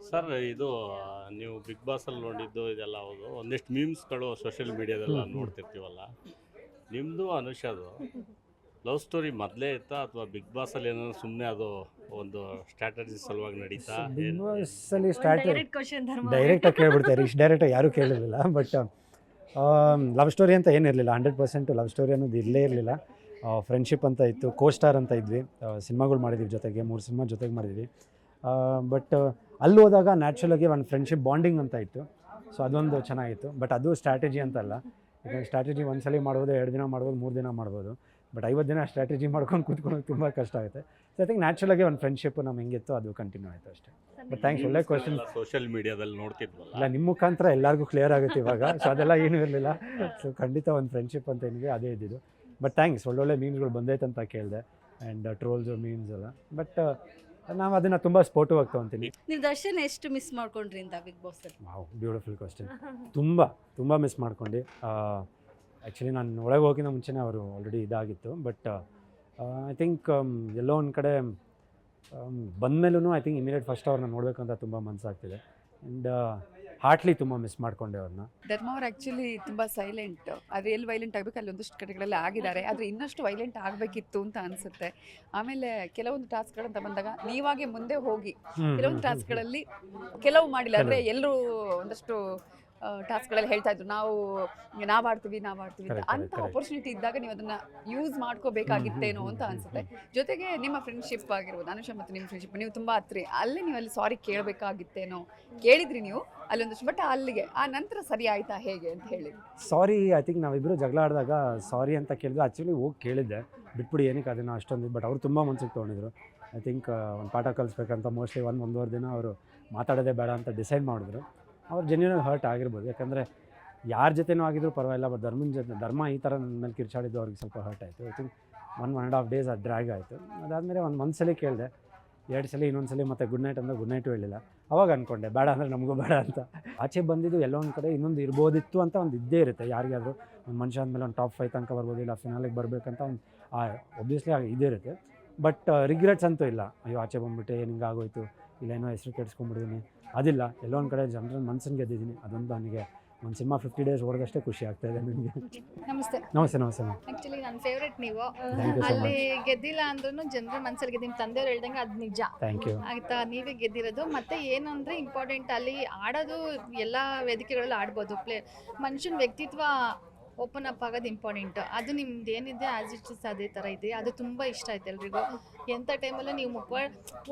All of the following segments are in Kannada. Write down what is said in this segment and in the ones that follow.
ಸರ್ ಇದು ನೀವು ಬಿಗ್ ಬಾಸಲ್ಲಿ ನೋಡಿದ್ದು ಇದೆಲ್ಲ ಹೌದು. ಒಂದಿಷ್ಟು ಮೀಮ್ಸ್ಗಳು ಸೋಷಿಯಲ್ ಮೀಡಿಯಾದೆಲ್ಲ ನೋಡ್ತಿರ್ತೀವಲ್ಲ, ನಿಮ್ಮದು ಅನುಷಾದು ಲವ್ ಸ್ಟೋರಿ ಮೊದಲೇ ಇತ್ತಾ ಅಥವಾ ಬಿಗ್ ಬಾಸಲ್ಲಿ ಏನಾದ್ರು ಸುಮ್ಮನೆ ಅದು ಒಂದು ಸ್ಟ್ರಾಟಜಿ ಸಲುವಾಗಿ ನಡೀತಾ? ಬಿಗ್ ಬಾಸಲ್ಲಿ ಸ್ಟಾರ್ಟ್ ಕ್ವಶನ್ ಡೈರೆಕ್ಟಾಗಿ ಕೇಳ್ಬಿಡ್ತಾರೆ. ಇಷ್ಟು ಡೈರೆಕ್ಟಾಗಿ ಯಾರೂ ಕೇಳಿರಲಿಲ್ಲ. ಬಟ್ ಲವ್ ಸ್ಟೋರಿ ಅಂತ ಏನಿರಲಿಲ್ಲ. 100% ಲವ್ ಸ್ಟೋರಿ ಅನ್ನೋದು ಇರಲೇ ಇರಲಿಲ್ಲ. ಫ್ರೆಂಡ್ಶಿಪ್ ಅಂತ ಇತ್ತು, ಕೋ-ಸ್ಟಾರ್ ಅಂತ ಇದ್ವಿ, ಸಿನಿಮಾಗಳು ಮಾಡಿದ್ವಿ ಜೊತೆಗೆ, 3 ಸಿನಿಮಾ ಜೊತೆಗೆ ಮಾಡಿದ್ವಿ. ಬಟ್ ಅಲ್ಲಿ ಹೋದಾಗ ನ್ಯಾಚುರಲಾಗಿ ಒಂದು ಫ್ರೆಂಡ್ಶಿಪ್ ಬಾಂಡಿಂಗ್ ಅಂತ ಇತ್ತು. ಸೊ ಅದೊಂದು ಚೆನ್ನಾಗಿತ್ತು. ಬಟ್ ಅದು ಸ್ಟ್ರಾಟಜಿ ಅಂತಲ್ಲ. ಯಾಕಂದರೆ ಸ್ಟ್ರಾಟಜಿ ಒಂದ್ಸಲ ಮಾಡ್ಬೋದು, 2 ದಿನ ಮಾಡ್ಬೋದು, 3 ದಿನ ಮಾಡ್ಬೋದು. ಬಟ್ 50 ದಿನ ಸ್ಟ್ರಾಟಜಿ ಮಾಡ್ಕೊಂಡು ಕೂತ್ಕೊಳ್ಳೋದು ತುಂಬ ಕಷ್ಟ ಆಗುತ್ತೆ. ಸೊ ಐ ಥಿಂಕ್ ನ್ಯಾಚುರಲಾಗಿ ಒಂದು ಫ್ರೆಂಡ್ಶಿಪ್ ನಮ್ಗೆ ಹೆಂಗಿತ್ತು ಅದು ಕಂಟಿನ್ಯೂ ಆಯಿತು ಅಷ್ಟೇ. ಬಟ್ ಥ್ಯಾಂಕ್ಸ್, ಒಳ್ಳೆ ಕ್ವಶನ್. ಸೋಷಿಯಲ್ ಮೀಡಿಯಾದಲ್ಲಿ ನೋಡ್ತಿದ್ವಲ್ಲ, ಇಲ್ಲ, ನಿಮ್ಮ ಮುಖಾಂತರ ಎಲ್ಲರಿಗೂ ಕ್ಲಿಯರ್ ಆಗುತ್ತೆ ಇವಾಗ. ಸೊ ಅದೆಲ್ಲ ಏನೂ ಇರಲಿಲ್ಲ. ಸೊ ಖಂಡಿತ ಒಂದು ಫ್ರೆಂಡ್ಶಿಪ್ ಅಂತ ಏನಿದೆ ಅದೇ ಇದ್ದಿದ್ದು. ಬಟ್ ಥ್ಯಾಂಕ್ಸ್, ಒಳ್ಳೊಳ್ಳೆ ಮೀಮ್ಸ್ಗಳು ಬಂದೈತೆ ಅಂತ ಕೇಳಿದೆ. ಆ್ಯಂಡ್ ಟ್ರೋಲ್ಸು ಮೀಮ್ಸ್ ಎಲ್ಲ. ಬಟ್ ನಾವು ಅದನ್ನು ತುಂಬ ಸ್ಪೋರ್ಟಿವ್ ಆಗಿ ತೊಗೊತೀನಿ. ನೀವು ದರ್ಶನ್ ಎಷ್ಟು ಮಿಸ್ ಮಾಡ್ಕೊಂಡ್ರಿ ಅಂತ ಬಿಗ್ ಬಾಸ್ ಅಲ್ಲಿ? Wow, beautiful question. ತುಂಬ ಮಿಸ್ ಮಾಡ್ಕೊಂಡು. ಆ್ಯಕ್ಚುಲಿ ನಾನು ಒಳಗೆ ಹೋಗಿನ ಮುಂಚೆನೇ ಅವರು ಆಲ್ರೆಡಿ ಇದಾಗಿತ್ತು. ಬಟ್ ಐ ಥಿಂಕ್ ಎಲ್ಲೋ ಒಂದು ಕಡೆ ಬಂದಮೇಲೂ ಐ ಥಿಂಕ್ ಇಮಿಡಿಯೇಟ್ ಫಸ್ಟ್ ಅವ್ರನ್ನ ನೋಡಬೇಕಂತ ತುಂಬ ಮನಸ್ಸಾಗ್ತಿದೆ. ಆ್ಯಂಡ್ ಹಾರ್ಟ್ಲಿ ತುಂಬ ಮಿಸ್ ಮಾಡ್ಕೊಂಡೆ ಅವ್ರನ್ನ. ಧರ್ಮ ಅವ್ರು ಆ್ಯಕ್ಚುಲಿ ತುಂಬ ಸೈಲೆಂಟ್. ಅದು ಎಲ್ಲಿ ವೈಲೆಂಟ್ ಆಗಬೇಕು ಅಲ್ಲಿ ಒಂದಷ್ಟು ಕಡೆಗಳಲ್ಲಿ ಆಗಿದ್ದಾರೆ. ಆದರೆ ಇನ್ನಷ್ಟು ವೈಲೆಂಟ್ ಆಗಬೇಕಿತ್ತು ಅಂತ ಅನಿಸುತ್ತೆ. ಆಮೇಲೆ ಕೆಲವೊಂದು ಟಾಸ್ಕ್ಗಳಂತ ಬಂದಾಗ ನೀವಾಗೆ ಮುಂದೆ ಹೋಗಿ ಕೆಲವೊಂದು ಟಾಸ್ಕ್ಗಳಲ್ಲಿ ಕೆಲವು ಮಾಡಿಲ್ಲ. ಅಂದರೆ ಎಲ್ಲರೂ ಒಂದಷ್ಟು ಟಾಸ್ಕ್ಗಳಲ್ಲಿ ಹೇಳ್ತಾ ಇದ್ರು ನಾವು ಆಡ್ತೀವಿ ಅಂತ ಆಪರ್ಚುನಿಟಿ ಇದ್ದಾಗ ನೀವು ಅದನ್ನು ಯೂಸ್ ಮಾಡ್ಕೋಬೇಕಾಗಿತ್ತೇನೋ ಅಂತ ಅನಿಸುತ್ತೆ. ಜೊತೆಗೆ ನಿಮ್ಮ ಫ್ರೆಂಡ್ಶಿಪ್ ಆಗಿರ್ಬೋದು, ಅನುಷಾ ಮತ್ತು ನಿಮ್ಮ ಫ್ರೆಂಡ್ಶಿಪ್ ನೀವು ತುಂಬ ಹತ್ತಿರ, ಅಲ್ಲಿ ನೀವು ಅಲ್ಲಿ ಸಾರಿ ಕೇಳಬೇಕಾಗಿತ್ತೇನೋ, ಕೇಳಿದ್ರಿ ನೀವು ಅಲ್ಲೊಂದಷ್ಟು. ಬಟ್ ಅಲ್ಲಿಗೆ ಆ ನಂತರ ಸರಿ ಆಯ್ತಾ ಹೇಗೆ ಅಂತ ಹೇಳಿ? ಸಾರಿ, ಐ ಥಿಂಕ್ ನಾವಿಬ್ಬರು ಜಗಳ ಆಡಿದಾಗ ಸಾರಿ ಅಂತ ಕೇಳಿದ್ರು. ಆ್ಯಕ್ಚುಲಿ ಹೋಗಿ ಕೇಳಿದ್ದೆ, ಬಿಟ್ಬಿಡಿ ಏನಕ್ಕೆ ಅದನ್ನು ಅಷ್ಟೊಂದು. ಬಟ್ ಅವ್ರು ತುಂಬ ಮನ್ಸಿಗೆ ತೊಗೊಂಡಿದ್ರು. ಐ ಥಿಂಕ್ ಒಂದು ಪಾಠ ಕಲಿಸ್ಬೇಕಂತ ಮೋಸ್ಟ್ಲಿ 1-1.5 ದಿನ ಅವರು ಮಾತಾಡೋದೇ ಬೇಡ ಅಂತ ಡಿಸೈಡ್ ಮಾಡಿದ್ರು. ಅವ್ರು ಜೆನ್ಯೂನಾಗಿ ಹರ್ಟ್ ಆಗಿರ್ಬೋದು. ಯಾಕಂದರೆ ಯಾರ ಜೊತೆನೂ ಆಗಿದ್ರು ಪರವಾಗಿಲ್ಲ. ಬಟ್ ಧರ್ಮ ಈ ಥರ ನನ್ನ ಮೇಲೆ ಕಿರ್ಚಾಡಿದ್ದು ಅವ್ರಿಗೆ ಸ್ವಲ್ಪ ಹರ್ಟ್ ಆಯಿತು. ಐ ಥಿಂಕ್ 1.5 ಡೇಸ್ ಅದು ಡ್ರ್ಯಾಗ್ ಆಯಿತು. ಅದಾದಮೇಲೆ ಒಂದು ಸಲ ಕೇಳಿದೆ, 2 ಸಲ, ಇನ್ನೊಂದು ಮತ್ತೆ ಗುಡ್ ನೈಟ್ ಅಂದರೆ ಗುಡ್ ನೈಟು ಹೇಳಿಲ್ಲ. ಅವಾಗ ಅಂದ್ಕೊಂಡೆ ಬೇಡ ಅಂದರೆ ನಮಗೂ ಬೇಡ ಅಂತ. ಆಚೆ ಬಂದಿದ್ದು ಎಲ್ಲೋ ಒಂದು ಕಡೆ ಇನ್ನೊಂದು ಇರ್ಬೋದಿತ್ತು ಅಂತ ಒಂದು ಇದ್ದೇ ಇರುತ್ತೆ ಯಾರಿಗಾದರೂ. ಒಂದು ಮನುಷ್ಯ ಅಂದಮೇಲೆ ಒಂದು ಟಾಪ್ 5 ತನಕ ಬರ್ಬೋದು, ಇಲ್ಲ ಫಿನಾಲಿಗೆ ಬರಬೇಕಂತ ಒಂದು ಒಬ್ವಿಯಸ್ಲಿ ಇದೇ ಇರುತ್ತೆ. ಬಟ್ ರಿಗ್ರೆಟ್ಸ್ ಅಂತೂ ಇಲ್ಲ. ಅಯ್ಯೋ ಆಚೆ ಬಂದುಬಿಟ್ಟೆ ಹಿಂಗೆ ಆಗೋಯ್ತು, ಇಲ್ಲೇನೋ ಹೆಸರು ಕೆಡಿಸ್ಕೊಂಡ್ಬಿಟ್ಟಿದ್ದೀನಿ, ಅದಿಲ್ಲ. ಎಲ್ಲೋ ಒಂದು ಕಡೆ ಜನರ ಮನಸ್ಸನ್ನು ಗೆದ್ದಿದ್ದೀನಿ. ಅದೊಂದು ನನಗೆ ಒಂದು ಸಿನಿಮಾ 50 ಡೇಸ್ ಓಡೋದಷ್ಟೇ ಖುಷಿ ಆಗ್ತಾ ಇದೆ ನನಗೆ. ನಮಸ್ತೆ. ನಮಸ್ತೆ. ಆಕ್ಚುಲಿ ನನ್ನ ಫೇವ್ರೇಟ್ ನೀವು. Thank you so ಅಲ್ಲಿ ಗೆದ್ದಿಲ್ಲ ಅಂದ್ರೂ ಜನರ ಮನಸ್ಸಲ್ಲಿ ನಿಮ್ಮ ತಂದೆಯವ್ರು ಹೇಳ್ದಂಗೆ ಅದು ನಿಜ. Thank you. ಆಯ್ತಾ, ನೀವೇ ಗೆದ್ದಿರೋದು. ಮತ್ತೆ ಏನಂದ್ರೆ ಇಂಪಾರ್ಟೆಂಟ್, ಅಲ್ಲಿ ಆಡೋದು ಎಲ್ಲ ವೇದಿಕೆಗಳಲ್ಲಿ ಆಡ್ಬೋದು. ಮನುಷ್ಯನ ವ್ಯಕ್ತಿತ್ವ ಓಪನ್ ಅಪ್ ಆಗೋದು ಇಂಪಾರ್ಟೆಂಟ್. ಅದು ನಿಮ್ದು ಏನಿದೆ ಆಸ್ ಇಟ್ ಇಸ್ ಅದೇ ಥರ ಇದೆ. ಅದು ತುಂಬ ಇಷ್ಟ ಆಯ್ತು ಎಲ್ರಿಗೂ. ಎಂಥ ಟೈಮಲ್ಲೂ ನೀವು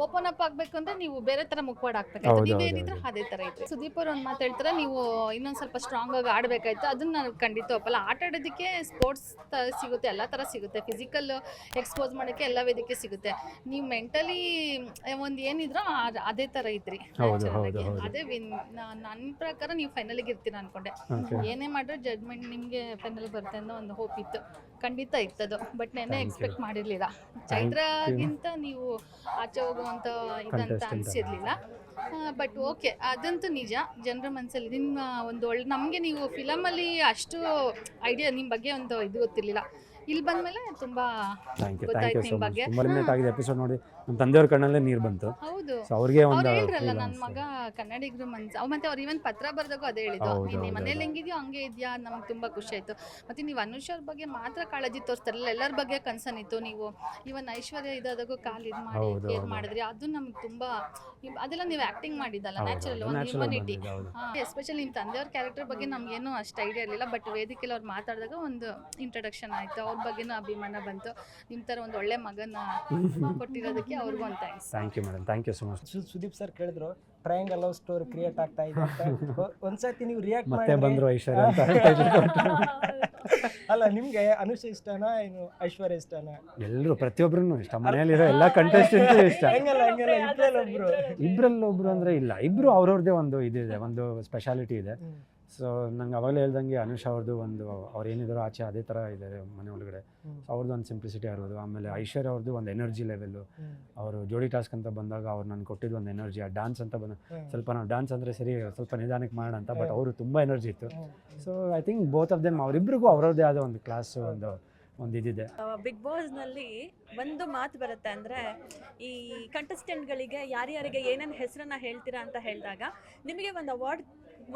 ಓಪನ್ ಅಪ್ ಆಗಬೇಕು ಅಂದರೆ ನೀವು ಬೇರೆ ಥರ ಮುಖವಾಡ ಹಾಕ್ಬೇಕಾಯ್ತು. ನೀವೇನಿದ್ರೆ ಅದೇ ಥರ ಇತ್ತು. ಸುದೀಪ್ ಅವ್ರು ಒಂದು ಮಾತು ಹೇಳ್ತಾರೆ, ನೀವು ಇನ್ನೊಂದು ಸ್ವಲ್ಪ ಸ್ಟ್ರಾಂಗ್ ಆಗಿ ಆಡಬೇಕಾಯ್ತು. ಅದನ್ನ ನಾನು ಖಂಡಿತ ಒಪ್ಪಲ್ಲ. ಆಟ ಆಡೋದಕ್ಕೆ ಸ್ಪೋರ್ಟ್ಸ್ ಸಿಗುತ್ತೆ, ಎಲ್ಲ ಥರ ಸಿಗುತ್ತೆ. ಫಿಸಿಕಲ್ ಎಕ್ಸ್ಪೋಸ್ ಮಾಡೋಕ್ಕೆ ಎಲ್ಲ ವೇದಿಕೆ ಸಿಗುತ್ತೆ. ನೀವು ಮೆಂಟಲಿ ಒಂದು ಏನಿದ್ರೋ ಅದೇ ಥರ ಇದ್ರಿ. ಅದೇ ನನ್ನ ಪ್ರಕಾರ ನೀವು ಫೈನಲಿಗೆ ಇರ್ತೀರ ಅನ್ಕೊಂಡೆ. ಏನೇ ಮಾಡಿದ್ರು ಜಡ್ಜ್ಮೆಂಟ್ ನಿಮಗೆ ಫೈನಲ್ ಬರುತ್ತೆ ಅನ್ನೋ ಒಂದು ಹೋಪ್ ಇತ್ತು. ಖಂಡಿತ ಇತ್ತದು. ಬಟ್ ನೆನ್ನೆ ಎಕ್ಸ್ಪೆಕ್ಟ್ ಮಾಡಿರಲಿಲ್ಲ. ಚೈತ್ರಗಿಂತ ನೀವು ಆಚೆ ಹೋಗುವಂಥ ಇದಂತ ಅನಿಸಿರ್ಲಿಲ್ಲ. ಬಟ್ ಓಕೆ, ಅದಂತೂ ನಿಜ. ಜನರ ಮನಸ್ಸಲ್ಲಿ ನಿಮ್ಮ ಒಂದು ಒಳ್ಳೆ, ನಮಗೆ ನೀವು ಫಿಲಮಲ್ಲಿ ಅಷ್ಟು ಐಡಿಯಾ ನಿಮ್ಮ ಬಗ್ಗೆ ಒಂದು ಇದು ಗೊತ್ತಿರಲಿಲ್ಲ. ಇಲ್ಲಿ ಬಂದಮೇಲೆ ತುಂಬ ಗೊತ್ತಾಯ್ತು ನಿಮ್ಮ ಬಗ್ಗೆ. ಎಪಿಸೋಡ್ ನೋಡಿ ನಮ್ಮ ತಂದೆಯವ್ರ ಕಣ್ಣಲ್ಲೇ ನೀರು ಬಂತು. ಹೌದು, ಅವ್ರಿಗೆ ಅವ್ರು ಹೇಳಿದ್ರಲ್ಲ ನನ್ನ ಮಗ ಕನ್ನಡಿಗರು ಮತ್ತೆ ಅವ್ರು ಇವನ್ ಪತ್ರ ಬರ್ದಾಗೂ ಅದೇ ಹೇಳಿದ್ದು, ನೀನು ಮನೇಲಿ ಹೆಂಗಿದ್ಯೋ ಹಂಗೆ ಇದೆಯಾ. ನಮ್ಗೆ ತುಂಬ ಖುಷಿ ಆಯಿತು. ಮತ್ತು ನೀವು ಅನುಷ್ ಅವ್ರ ಬಗ್ಗೆ ಮಾತ್ರ ಕಾಳಜಿ ತೋರಿಸ್ತಾರಲ್ಲ, ಎಲ್ಲರ ಬಗ್ಗೆ ಕನ್ಸರ್ನ್ ಇತ್ತು. ನೀವು ಇವನ್ ಐಶ್ವರ್ಯ ಇದಾದಾಗೂ ಕಾಲು ಇದು ಮಾಡಿ ಕೇರ್ ಮಾಡಿದ್ರಿ. ಅದು ನಮ್ಗೆ ತುಂಬ, ಅದೆಲ್ಲ ನೀವು ಆ್ಯಕ್ಟಿಂಗ್ ಮಾಡಿದ್ದಲ್ಲ, ನ್ಯಾಚುರಲ್ ಒಂದು ಹ್ಯೂಮನಿಟಿ. ಎಸ್ಪೆಷಲಿ ನಿಮ್ಮ ತಂದೆಯವ್ರ ಕ್ಯಾರೆಕ್ಟರ್ ಬಗ್ಗೆ ನಮ್ಗೇನು ಅಷ್ಟು ಐಡಿಯಾ ಇರಲಿಲ್ಲ. ಬಟ್ ವೇದಿಕೆಯಲ್ಲಿ ಅವ್ರು ಮಾತಾಡಿದಾಗ ಒಂದು ಇಂಟ್ರಡಕ್ಷನ್ ಆಯಿತು. ಅವ್ರ ಬಗ್ಗೆನೂ ಅಭಿಮಾನ ಬಂತು. ನಿಮ್ಮ ಥರ ಒಂದು ಒಳ್ಳೆ ಮಗನ ಕೊಟ್ಟಿರೋದಕ್ಕೆ ಅವ್ರಿಗೂ ಒಂದು thanks. Thank you madam, thank you so much. Sudeep sir ಕೇಳಿದ್ರು ಟ್ರಯಾಂಗಲ್ ಲವ್ ಸ್ಟೋರಿ ಕ್ರಿಯೇಟ್ ಆಗ್ತಾ ಇದೆ ಅಂತ. ಒಂದ್ಸತಿ ನೀವು ರಿಯಾಕ್ಟ್ ಮತ್ತೆ ಬಂದ್ರು ಐಶ್ವರ್ಯ ಅಂತ. ಅಲ್ಲ, ನಿಮ್ಗೆ ಅನುಷ ಇಷ್ಟನಾ ಏನು ಐಶ್ವರ್ಯ ಇಷ್ಟನಾ? ಎಲ್ಲರೂ ಪ್ರತಿಯೊಬ್ಬರೂ ಇಷ್ಟ. ಮನೆಯಲ್ಲಿರೋ ಎಲ್ಲ ಕಂಟೆಸ್ಟೆಂಟ್ ಇಷ್ಟ. ಹಂಗಲ್ಲ ಇಬ್ಬರಲ್ಲೊಬ್ರು ಅಂದ್ರೆ ಇಲ್ಲ, ಇಬ್ರು ಅವ್ರವ್ರದ್ದೇ ಒಂದು ಇದಿದೆ, ಒಂದು ಸ್ಪೆಷಾಲಿಟಿ ಇದೆ. ಸೊ ನಂಗೆ ಅವಾಗಲೇ ಹೇಳ್ದಂಗೆ ಅನುಷ್ ಅವ್ರದ್ದು ಒಂದು, ಅವ್ರು ಏನಿದಾರೋ ಆಚೆ ಅದೇ ಥರ ಇದೆ ಮನೆ ಒಳಗಡೆ. ಸೊ ಅವ್ರದ್ದು ಒಂದು ಸಿಂಪ್ಲಿಸಿಟಿ ಇರ್ಬೋದು. ಆಮೇಲೆ ಐಶ್ವರ್ಯ ಅವ್ರದ್ದು ಒಂದು ಎನರ್ಜಿ ಲೆವೆಲ್ಲು. ಅವರು ಜೋಡಿ ಟಾಸ್ಕ್ ಅಂತ ಬಂದಾಗ ಅವ್ರು ನಾನು ಕೊಟ್ಟಿದ್ದು ಒಂದು ಎನರ್ಜಿ. ಆ ಡ್ಯಾನ್ಸ್ ಅಂತ ಸ್ವಲ್ಪ ನಾವು ಡ್ಯಾನ್ಸ್ ಅಂದರೆ ಸರಿ ಸ್ವಲ್ಪ ನಿಧಾನಕ್ಕೆ ಮಾಡೋಣ ಅಂತ, ಬಟ್ ಅವರು ತುಂಬ ಎನರ್ಜಿ ಇತ್ತು. So I think both of them, ಅವರಿಬ್ಬರಿಗೂ ಅವ್ರದ್ದೇ ಆದ ಒಂದು ಕ್ಲಾಸು, ಒಂದು ಒಂದು ಇದಿದೆ. ಬಿಗ್ ಬಾಸ್ನಲ್ಲಿ ಒಂದು ಮಾತು ಬರುತ್ತೆ ಅಂದರೆ, ಈ ಕಂಟೆಸ್ಟೆಂಟ್ಗಳಿಗೆ ಯಾರ್ಯಾರಿಗೆ ಏನೇನು ಹೆಸರನ್ನ ಹೇಳ್ತೀರಾ ಅಂತ ಹೇಳಿದಾಗ ನಿಮಗೆ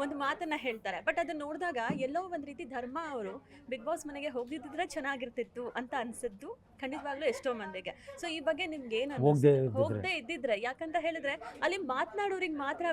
ಒಂದು ಮಾತನ್ನು ಹೇಳ್ತಾರೆ. ಬಟ್ ಅದನ್ನು ನೋಡಿದಾಗ ಎಲ್ಲೋ ಒಂದು ರೀತಿ ಧರ್ಮ ಅವರು ಬಿಗ್ ಬಾಸ್ ಮನೆಗೆ ಹೋಗಿದ್ದಿದ್ರೆ ಚೆನ್ನಾಗಿರ್ತಿತ್ತು ಅಂತ ಅನಿಸಿದ್ದು ಖಂಡಿತವಾಗ್ಲೂ ಎಷ್ಟೋ ಮಂದಿಗೆ. ಸೊ ಈ ಬಗ್ಗೆ ನಿಮ್ಗೆ ಏನು ಹೋಗದೆ ಹೋಗದೆ ಇದ್ದಿದ್ರೆ, ಯಾಕಂತ ಹೇಳಿದ್ರೆ ಅಲ್ಲಿ ಮಾತನಾಡೋರಿಗೆ ಮಾತ್ರ